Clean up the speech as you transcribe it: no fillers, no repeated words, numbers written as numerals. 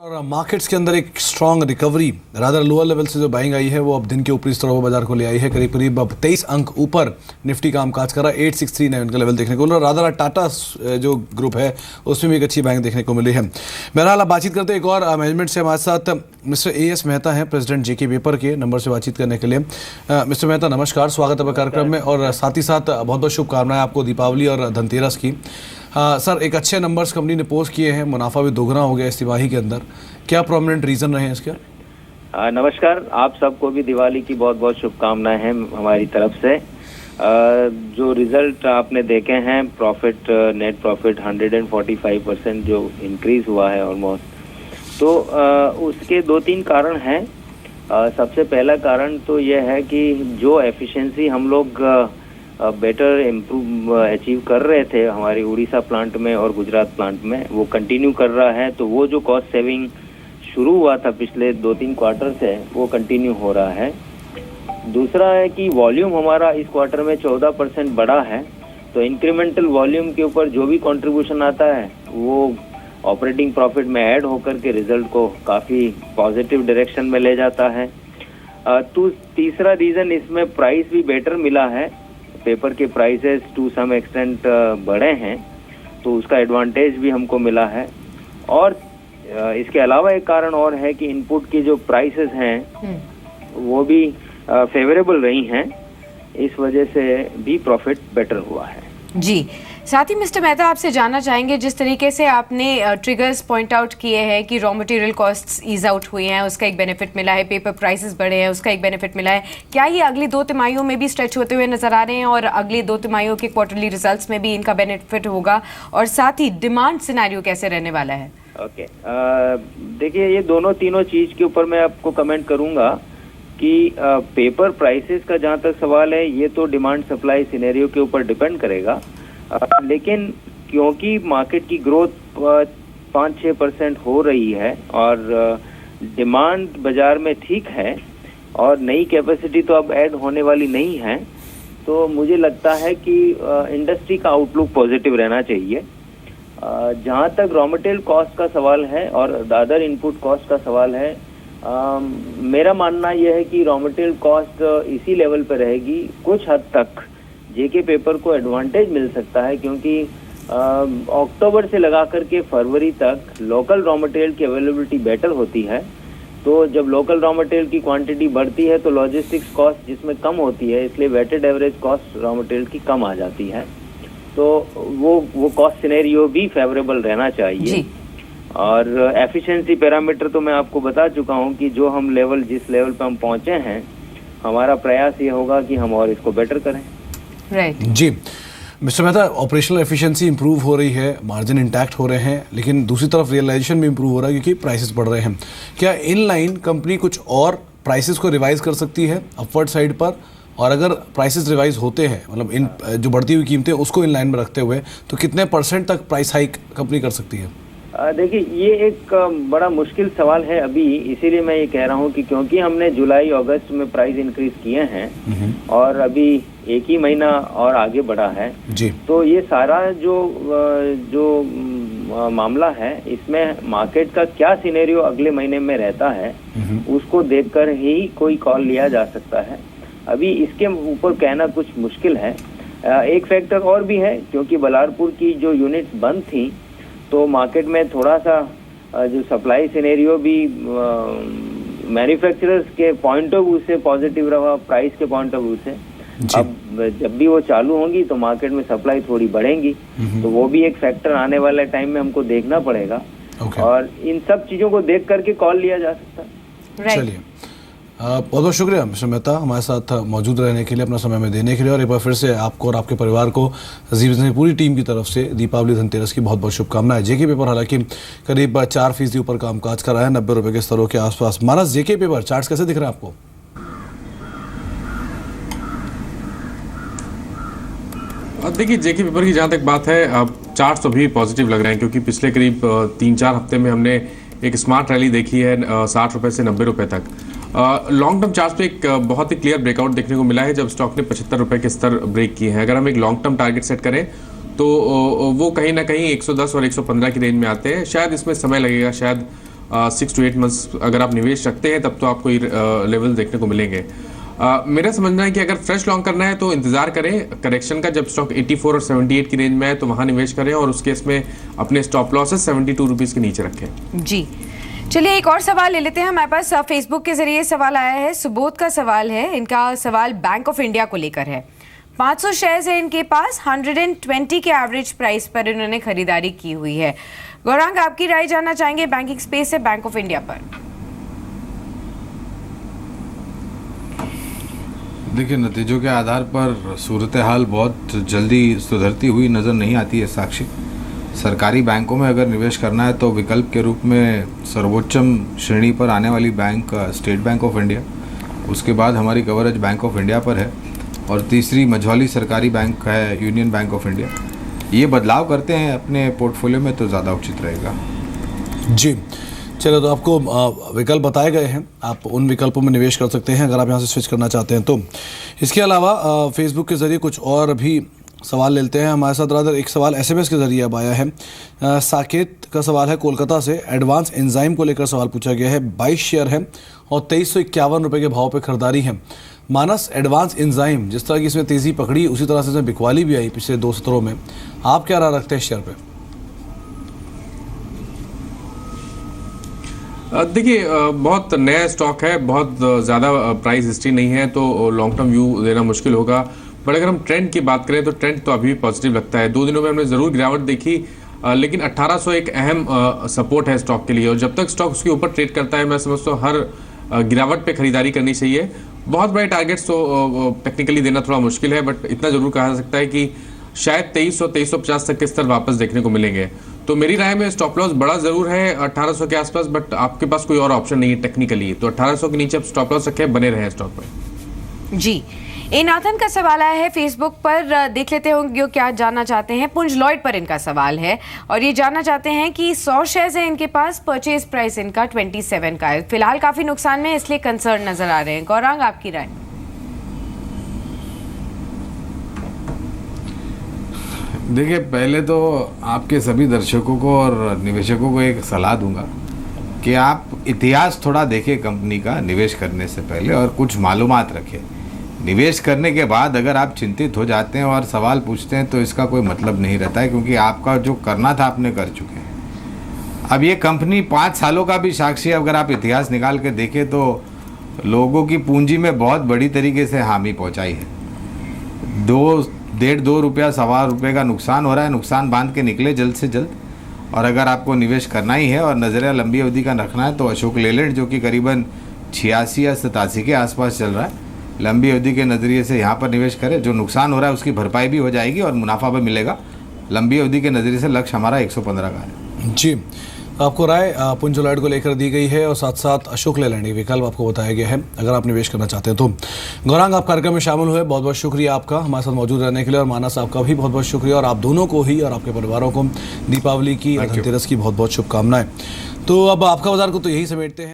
और मार्केट्स के अंदर एक strong recovery rather lower level से जो बाइंग आई है वो अब दिन के ऊपरी स्तरों पर बाजार को ले आई है। करीब करीब अब 23 अंक ऊपर निफ्टी कामकाज कर रहा है। 8639 का लेवल देखने को मिला। रादर टाटा जो ग्रुप है उसमें भी एक अच्छी बाइंग देखने को मिली है। बहरहाल अब बातचीत करते हैं एक और मैनेजमेंट से। हमारे साथ मिस्टर AS मेहता हैं, प्रेसिडेंट जेके पेपर के, नंबर से बातचीत करने के लिए। मिस्टर मेहता नमस्कार, स्वागत है कार्यक्रम में और साथ ही साथ बहुत बहुत शुभकामनाएं आपको दीपावली और धनतेरस की। सर, एक अच्छे नंबर्स कंपनी ने पोस्ट किए हैं, मुनाफा भी दोगुना हो गया इस तिमाही के अंदर। क्या प्रोमिनेंट रीजन रहे हैं इसके? नमस्कार, आप सबको भी दिवाली की बहुत बहुत शुभकामनाएं हैं हमारी तरफ से। जो रिजल्ट आपने देखे हैं, प्रॉफिट, नेट प्रॉफिट 145% जो इंक्रीज हुआ है ऑलमोस्ट, तो उसके दो तीन कारण हैं। सबसे पहला कारण तो यह है कि जो एफिशिएंसी हम लोग बेटर इम्प्रूव अचीव कर रहे थे हमारी उड़ीसा प्लांट में और गुजरात प्लांट में, वो कंटिन्यू कर रहा है। तो वो जो कॉस्ट सेविंग शुरू हुआ था पिछले 2-3 क्वार्टर से, वो कंटिन्यू हो रहा है। दूसरा है कि वॉल्यूम हमारा इस क्वार्टर में 14% बढ़ा है। तो इंक्रीमेंटल वॉल्यूम के ऊपर जो भी कंट्रीब्यूशन आता है वो ऑपरेटिंग प्रॉफिट में ऐड होकर के रिजल्ट को काफ़ी पॉजिटिव डायरेक्शन में ले जाता है। तो तीसरा रीज़न, इसमें प्राइस भी बेटर मिला है। पेपर के प्राइसेस टू सम एक्सटेंट बढ़े हैं, तो उसका एडवांटेज भी हमको मिला है। और इसके अलावा एक कारण और है कि इनपुट की जो प्राइसेस हैं वो भी फेवरेबल रही हैं, इस वजह से भी प्रॉफिट बेटर हुआ है। जी, साथ ही मिस्टर मेहता आपसे जानना चाहेंगे, जिस तरीके से आपने ट्रिगर्स पॉइंट आउट किए हैं कि raw material costs ease out हुए हैं, उसका एक बेनिफिट मिला है, पेपर प्राइसेस बढ़े हैं, उसका एक बेनिफिट मिला है, क्या ये अगली 2 तिमाहियों में भी स्ट्रेच होते हुए नजर आ रहे हैं और अगली 2 तिमाहियों के क्वार्टरली रिजल्ट्स में भी इनका बेनिफिट होगा? और साथ ही डिमांड सिनेरियो कैसे रहने वाला है? ओके, देखिए, ये दोनों तीनों चीज के ऊपर मैं आपको कमेंट करूंगा कि पेपर प्राइसेस का जहां तक सवाल है, ये तो डिमांड सप्लाई सिनेरियो के ऊपर डिपेंड करेगा। लेकिन क्योंकि मार्केट की ग्रोथ 5-6% हो रही है और डिमांड बाजार में ठीक है और नई कैपेसिटी तो अब ऐड होने वाली नहीं है, तो मुझे लगता है कि इंडस्ट्री का आउटलुक पॉजिटिव रहना चाहिए। जहां तक रॉ मटेरियल कॉस्ट का सवाल है और अदर इनपुट कॉस्ट का सवाल है, मेरा मानना यह है कि रॉ मटेरियल कॉस्ट इसी लेवल पर रहेगी। कुछ हद तक जेके पेपर को एडवांटेज मिल सकता है, क्योंकि अक्टूबर से लगा करके फरवरी तक लोकल रॉ मटेरियल की अवेलेबिलिटी बेटर होती है। तो जब लोकल रॉ मटेरियल की क्वांटिटी बढ़ती है तो लॉजिस्टिक्स कॉस्ट जिसमें कम होती है, इसलिए weighted average cost raw material की कम आ जाती है। तो वो कॉस्ट सिनेरियो भी फेवरेबल रहना चाहिए। और एफिशिएंसी पैरामीटर तो मैं आपको बता चुका हूं कि जो हम लेवल, जिस लेवल पे हम पहुंचे हैं, हमारा प्रयास ये होगा कि हम और इसको बेटर करें। राइट जी mister Mehta, operational efficiency improve हो रही है, मार्जिन इंटैक्ट हो रहे हैं, लेकिन दूसरी तरफ रियलाइजेशन भी इंप्रूव हो रहा है क्योंकि प्राइसेस बढ़ रहे हैं। क्या इन लाइन कंपनी कुछ और प्राइसेस को रिवाइज कर सकती है अपवर्ड साइड पर? और अगर प्राइसेस रिवाइज होते हैं, मतलब इन जो बढ़ती हुई कीमतें उसको इन लाइन में रखते हुए, तो कितने % तक प्राइस हाइक कंपनी कर सकती है? देखिए, ये एक बड़ा मुश्किल सवाल है अभी, इसीलिए मैं ये कह रहा हूँ कि क्योंकि हमने जुलाई अगस्त में प्राइस इंक्रीज किए हैं और अभी एक ही महीना और आगे बढ़ा है जी, तो ये सारा जो मामला है, इसमें मार्केट का क्या सिनेरियो अगले महीने में रहता है उसको देखकर ही कोई कॉल लिया जा सकता है। अभी इसके ऊपर कहना कुछ मुश्किल है। एक फैक्टर और भी है, क्योंकि बलारपुर की जो यूनिट्स बंद थी तो मार्केट में थोड़ा सा जो सप्लाई सिनेरियो भी मैन्युफैक्चरर्स के पॉइंट ऑफ व्यू से पॉजिटिव रहा, प्राइस के पॉइंट ऑफ व्यू से। अब जब भी वो चालू होंगी तो मार्केट में सप्लाई थोड़ी बढ़ेंगी, तो वो भी एक फैक्टर आने वाले टाइम में हमको देखना पड़ेगा। और इन सब चीजों को देख करके कॉल लिया जा सकता है। चलिए, बहुत बहुत शुक्रिया मिस्टर मेहता हमारे साथ मौजूद रहने के लिए, अपना समय में देने के लिए। और एक बार फिर से आपको और आपके परिवार को जी बिजनेस की पूरी टीम की तरफ से दीपावली धनतेरस की बहुत बहुत शुभकामनाएं। जेके पेपर हालांकि करीब 4% ऊपर कामकाज कर रहा है, 90 रुपये के स्तरों के आसपास। मानस, जेके पेपर चार्ट्स कैसे दिख रहे हैं आपको? देखिए, जेके पेपर की जहाँ तक बात है, अब चार्ट्स तो भी पॉजिटिव लग रहे हैं, क्योंकि पिछले करीब 3-4 हफ्ते में हमने एक स्मार्ट रैली देखी है 60 रुपये से 90 रुपये तक। लॉन्ग टर्म चार्ट पे एक बहुत ही क्लियर ब्रेकआउट देखने को मिला है जब स्टॉक ने 75 रुपये के स्तर ब्रेक किए हैं। अगर हम एक लॉन्ग टर्म टारगेट सेट करें तो वो कहीं ना कहीं 110 और 115 की रेंज में आते हैं। शायद इसमें समय लगेगा, शायद 6 to 8 मंथ्स अगर आप निवेश रखते हैं तब तो आपको ये लेवल देखने को मिलेंगे। मेरा समझना है कि अगर फ्रेश लॉन्ग करना है तो इंतजार करें करेक्शन का, जब स्टॉक 84 और 78 की रेंज में है तो वहां निवेश करें और उस केस में अपने स्टॉप लॉसेस 72 रुपीज़ के नीचे रखें। जी चलिए एक और सवाल ले लेते हैं। हमारे पास फेसबुक के जरिए सवाल आया है। सुबोध का सवाल है, इनका सवाल बैंक ऑफ इंडिया को लेकर है। 500 शेयर्स है इनके पास, 120 के एवरेज प्राइस पर इन्होंने खरीदारी की हुई है। गौरांग, आपकी राय जानना चाहेंगे बैंकिंग स्पेस से बैंक ऑफ इंडिया पर। देखिए, नतीजों के आधार पर सूरत हाल बहुत जल्दी सुधरती हुई नज़र नहीं आती है साक्षी। सरकारी बैंकों में अगर निवेश करना है तो विकल्प के रूप में सर्वोच्चम श्रेणी पर आने वाली bank state bank of India, उसके बाद हमारी कवरेज बैंक ऑफ इंडिया पर है और तीसरी मझौली सरकारी बैंक है यूनियन बैंक ऑफ इंडिया। ये बदलाव करते हैं अपने पोर्टफोलियो में तो ज़्यादा उचित रहेगा। जी चलो, तो आपको विकल्प बताए गए हैं, आप उन विकल्पों में निवेश कर सकते हैं अगर आप यहाँ से स्विच करना चाहते हैं तो। इसके अलावा फेसबुक के ज़रिए कुछ और भी सवाल लेते हैं। हमारे साथ रादर एक सवाल एसएमएस के ज़रिए अब आया है। साकेत का सवाल है कोलकाता से। एडवांस एंजाइम को लेकर सवाल पूछा गया है। 22 शेयर है और 2351 रुपये के भाव पे खरीदारी है। मानस एडवांस एंजाइम, जिस तरह की इसमें तेज़ी पकड़ी उसी तरह से इसमें बिकवाली भी आई पिछले 2 सत्रों में। आप क्या राय रखते हैं शेयर पे? देखिए, बहुत नया स्टॉक है, बहुत ज़्यादा प्राइस हिस्ट्री नहीं है तो लॉन्ग टर्म व्यू देना मुश्किल होगा। बट अगर हम ट्रेंड की बात करें तो ट्रेंड तो अभी भी पॉजिटिव लगता है। 2 दिनों में हमने ज़रूर गिरावट देखी, लेकिन 1800 एक अहम सपोर्ट है स्टॉक के लिए और जब तक स्टॉक उसके ऊपर ट्रेड करता है मैं समझता हूँ हर गिरावट पे खरीदारी करनी चाहिए। बहुत बड़े टारगेट्स तो टेक्निकली देना थोड़ा मुश्किल है, बट इतना जरूर कहा जा सकता है कि शायद 2300-2350 तक के स्तर वापस देखने को मिलेंगे। तो मेरी राय में स्टॉप लॉस बड़ा जरूर है 1800 के आसपास, बट आपके पास कोई और ऑप्शन नहीं है टेक्निकली, तो 1800 के नीचे आप स्टॉप लॉस रखें, बने रहे स्टॉक पर। जी, ए नाथन का सवाल आया है फेसबुक पर, देख लेते होंगे क्या जानना चाहते हैं। पुंज लॉयड पर इनका सवाल है और ये जानना चाहते हैं कि 100 शेयर्स है इनके पास, परचेज प्राइस इनका 27 का है। फिलहाल काफी नुकसान में इसलिए कंसर्न नजर आ रहे हैं। गौरांग, आपकी राय? देखिए, पहले तो आपके सभी दर्शकों को और निवेशकों को एक सलाह दूंगा कि आप इतिहास थोड़ा देखें कंपनी का निवेश करने से पहले और कुछ मालूमात रखें। निवेश करने के बाद अगर आप चिंतित हो जाते हैं और सवाल पूछते हैं तो इसका कोई मतलब नहीं रहता है, क्योंकि आपका जो करना था आपने कर चुके हैं। अब ये कंपनी 5 सालों का भी साक्षी, अगर आप इतिहास निकाल के देखें तो लोगों की पूंजी में बहुत बड़ी तरीके से हामी पहुंचाई है। 1.5-2 रुपया, 1.25 रुपये का नुकसान हो रहा है। नुकसान बांध के निकले जल्द से जल्द, और अगर आपको निवेश करना ही है और नज़रिया लंबी अवधि का रखना है तो अशोक लेलैंड जो कि करीबन 86 या 87 के आसपास चल रहा है, लंबी अवधि के नज़रिए से यहाँ पर निवेश करें। जो नुकसान हो रहा है उसकी भरपाई भी हो जाएगी और मुनाफा भी मिलेगा। लंबी अवधि के नज़रिए से लक्ष्य हमारा 115 का है। जी, आपको राय पुंज लॉयड को लेकर दी गई है और साथ साथ अशोक लेलैंड विकल्प आपको बताया गया है अगर आप निवेश करना चाहते हैं तो। गौरांग, आप कार्यक्रम में शामिल हुए, बहुत बहुत शुक्रिया आपका हमारे साथ मौजूद रहने के लिए, और मानस आपका भी बहुत बहुत शुक्रिया, और आप दोनों को ही और आपके परिवारों को दीपावली की और धनतेरस की बहुत बहुत शुभकामनाएं। तो अब आपका बाजार को तो यही समेटते हैं।